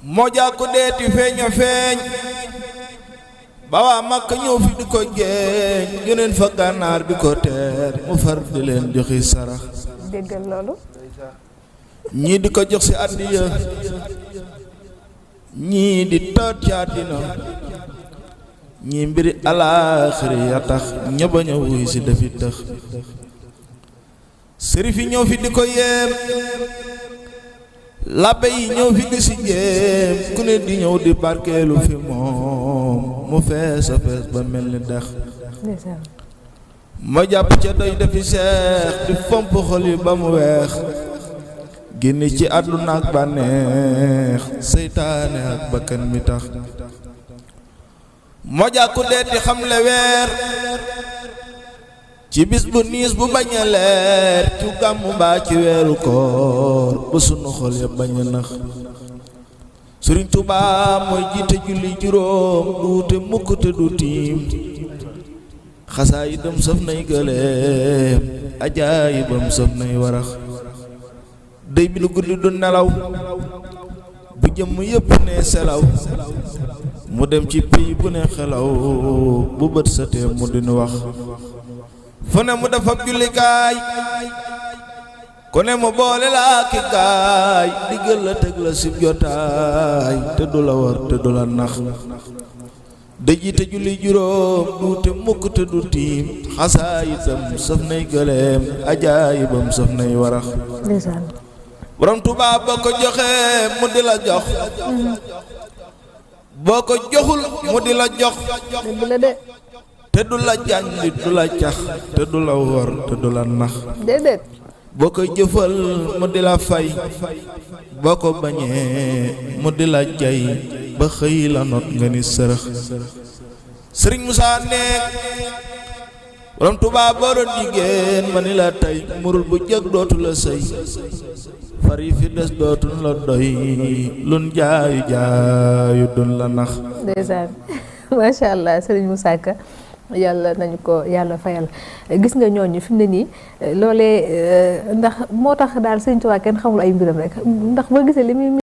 moja ko deeti feeña feeñ ba waa Makka ñëw fi di ko jeeñ geneen fa gànnaar di ko teer mu far di leen joxi sarax déggal loolu ñii di ko jox si àddiya ñii di toot ci àddina ñii mbiri alaaxiri ya tax ñëba ñëw wuy si dafi tëx sërif yi ñëw fi di ko yéem labbe yi ñëw fi di si jéem ku ne di ñëw di barkeelu fi moom mu fees a fees ba mel ni dex ma jàpp ca doy dafi seex di fomp xol yi ba mu weex génn ci àdduna ak bànneex seytaane ak bakkan mi tax ma jàkku deeti xamle weer ci bis bu niis bu bañ a leer ci gàmmu mbaa ci weeru koor ba sunu xol ya bañ a nax Sëriñ Tuubaa mooy jiite julli juróom duute mukk te du tiim xasaayidam saf nay gëleem ajaayibam saf nay warax dey bi lu guddi du nelaw bu jëmm yépp ne selaw mu dem ci pays bu ne xelaw bu bët setee mu dinu wax fu ne mu dafa jullikaay ku ne mu boole laa ki gaay diggal la teg la sib jotaay te du la war te du la nax dëjite julli juróom duute mukk te du tiim xasaayidam saf nay gëleem ajaayibam saf nay warax borom Tuubaa boo ko joxee mu di la jox boo ko joxul mu di la jox te du la jànni du la cax te du la wor te du la nax déedéet boo ko jëfal mu di la fay boo ko bañee mu di la jay ba xëy la not nga ni sërëx Sëriñ Musaa nekk borom Tuubaa boo doon jigéen ma ni la tey murul bu jëg dootu la sëy far yi fi des dootun la doy lun jaayu jaayu dun la nax ndeysaan macha allah Sëriñ Moussa Ka yàlla nañu ko yàlla fayal gis nga ñooñu fi mu ne nii loolee ndax moo tax daal Sëriñ Tuubaa kenn xamul ay mbiram rek ndax boo gisee li muy